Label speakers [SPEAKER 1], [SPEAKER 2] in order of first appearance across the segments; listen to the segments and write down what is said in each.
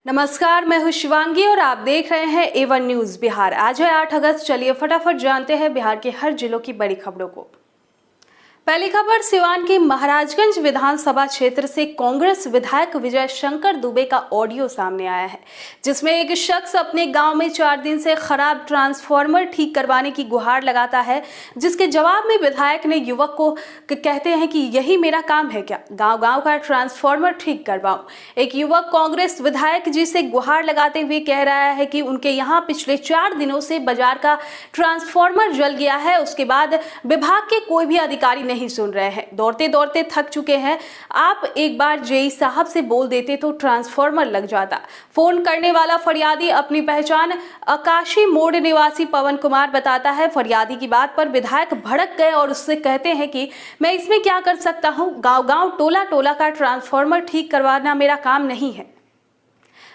[SPEAKER 1] नमस्कार, मैं हूं शिवांगी और आप देख रहे हैं A1 न्यूज बिहार। आज है 8 अगस्त। चलिए फटाफट जानते हैं बिहार के हर जिलों की बड़ी खबरों को। पहली खबर सिवान की महाराजगंज विधानसभा क्षेत्र से कांग्रेस विधायक विजय शंकर दुबे का ऑडियो सामने आया है, जिसमें एक शख्स अपने गांव में 4 दिन से खराब ट्रांसफार्मर ठीक करवाने की गुहार लगाता है, जिसके जवाब में विधायक ने युवक को कहते हैं कि यही मेरा काम है क्या, गांव-गांव का ट्रांसफार्मर ठीक करवाऊं। एक युवक कांग्रेस विधायक जी से गुहार लगाते हुए कह रहा है कि उनके यहाँ पिछले 4 दिनों से बाजार का ट्रांसफार्मर जल गया है, उसके बाद विभाग के कोई भी अधिकारी नहीं सुन रहे हैं, दौड़ते दौड़ते थक चुके हैं। आप एक बार जेई साहब से बोल देते तो ट्रांसफार्मर लग जाता। फोन करने वाला फरियादी अपनी पहचान आकाशी मोड़ निवासी पवन कुमार बताता है। फरियादी की बात पर विधायक भड़क गए और उससे कहते हैं कि मैं इसमें क्या कर सकता हूं, गांव-गांव टोला-टोला का ट्रांसफार्मर ठीक करवाना मेरा काम नहीं है।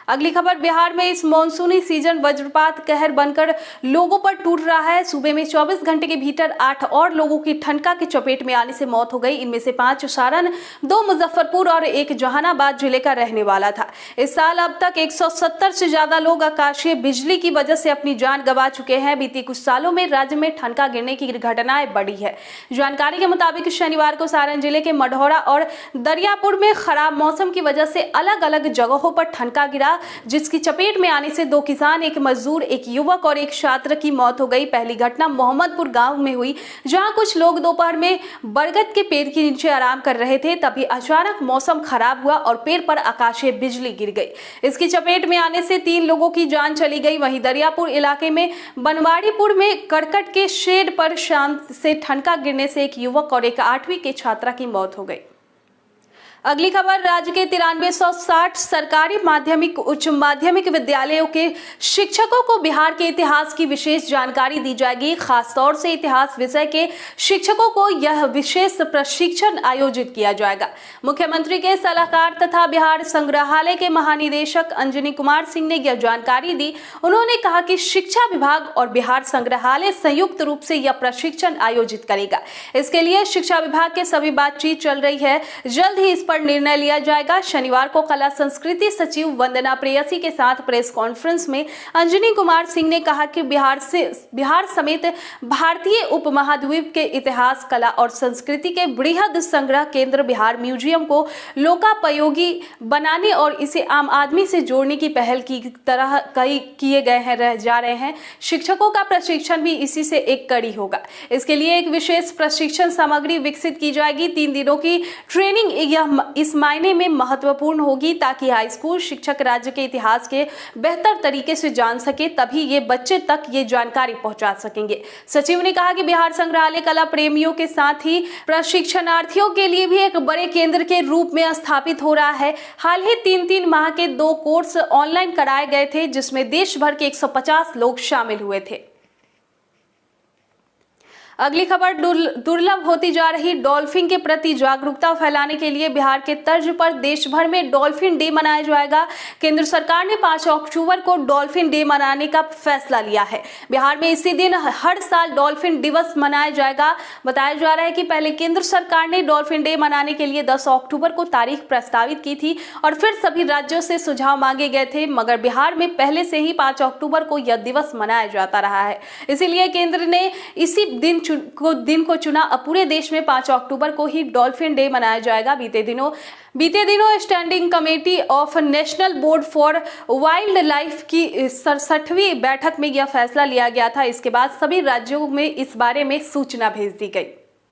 [SPEAKER 1] अगली खबर, बिहार में इस मानसूनी सीजन वज्रपात कहर बनकर लोगों पर टूट रहा है। सूबे में 24 घंटे के भीतर 8 और लोगों की ठनका की चपेट में आने से मौत हो गई। इनमें से 5 सारण, 2 मुजफ्फरपुर और 1 जहानाबाद जिले का रहने वाला था। इस साल अब तक 170 से ज्यादा लोग आकाशीय बिजली की वजह से अपनी जान गंवा चुके हैं। बीते कुछ सालों में राज्य में ठनका गिरने की घटनाएं बढ़ी है। जानकारी के मुताबिक शनिवार को सारण जिले के मढ़ौरा और दरियापुर में खराब मौसम की वजह से अलग अलग जगहों पर ठनका गिरा, जिसकी चपेट में आने से 2 किसान, 1 मजदूर, 1 युवक और 1 छात्र की मौत हो गई। पहली घटना मोहम्मदपुर गांव में हुई, जहां कुछ लोग दोपहर में बरगद के पेड़ के नीचे आराम कर रहे थे, तभी अचानक मौसम खराब हुआ और पेड़ पर आकाशीय बिजली गिर गई। इसकी चपेट में आने से 3 लोगों की जान चली गई। वहीं दरियापुर इलाके में बनवाड़ीपुर में करकट के शेड पर शाम से ठनका गिरने से 1 युवक और 1 8वीं के छात्रा की मौत हो गई। अगली खबर, राज्य के 9360 सरकारी माध्यमिक उच्च माध्यमिक विद्यालयों के शिक्षकों को बिहार के इतिहास की विशेष जानकारी दी जाएगी। खासतौर से इतिहास विषय के शिक्षकों को यह विशेष प्रशिक्षण आयोजित किया जाएगा। मुख्यमंत्री के सलाहकार तथा बिहार संग्रहालय के महानिदेशक अंजनी कुमार सिंह ने यह जानकारी दी। उन्होंने कहा कि शिक्षा विभाग और बिहार संग्रहालय संयुक्त रूप से यह प्रशिक्षण आयोजित करेगा। इसके लिए शिक्षा विभाग के सभी बातचीत चल रही है, जल्द ही पर निर्णय लिया जाएगा। शनिवार को कला संस्कृति सचिव वंदना प्रेयसी के साथ प्रेस कॉन्फ्रेंस में अंजनी कुमार सिंह ने कहा कि बिहार समेत भारतीय उपमहाद्वीप के इतिहास, कला और संस्कृति के बृहद संग्रह केंद्र बिहार म्यूजियम को लोकापयोगी बनाने और इसे आम आदमी से जोड़ने की पहल की तरह कई किए गए हैं जा रहे हैं। शिक्षकों का प्रशिक्षण भी इसी से एक कड़ी होगा। इसके लिए एक विशेष प्रशिक्षण सामग्री विकसित की जाएगी। 3 दिनों की ट्रेनिंग यह इस मायने में महत्वपूर्ण होगी ताकि हाई स्कूल शिक्षक राज्य के इतिहास के बेहतर तरीके से जान सके, तभी ये बच्चे तक ये जानकारी पहुंचा सकेंगे। सचिव ने कहा कि बिहार संग्रहालय कला प्रेमियों के साथ ही प्रशिक्षणार्थियों के लिए भी एक बड़े केंद्र के रूप में स्थापित हो रहा है। हाल ही 3-3 माह के 2 कोर्स ऑनलाइन कराए गए थे, जिसमें देश भर के 150 लोग शामिल हुए थे। अगली खबर, दुर्लभ होती जा रही डॉल्फिन के प्रति जागरूकता फैलाने के लिए बिहार के तर्ज पर देश भर में डॉल्फिन डे मनाया जाएगा। केंद्र सरकार ने 5 अक्टूबर को डॉल्फिन डे मनाने का फैसला लिया है। बिहार में इसी दिन हर साल डॉल्फिन दिवस मनाया जाएगा। बताया जा रहा है कि पहले केंद्र सरकार ने डॉल्फिन डे मनाने के लिए 10 अक्टूबर को तारीख प्रस्तावित की थी और फिर सभी राज्यों से सुझाव मांगे गए थे, मगर बिहार में पहले से ही 5 अक्टूबर को यह दिवस मनाया जाता रहा है। इसीलिए केंद्र ने इसी दिन को चुना। पूरे देश में 5 अक्टूबर को ही डॉल्फिन डे मनाया जाएगा। बीते दिनों standing committee of national board for wild life की 67वीं बैठक में यह फैसला लिया गया था। इसके बाद सभी राज्यों में इस बारे में सूचना भेज दी गई।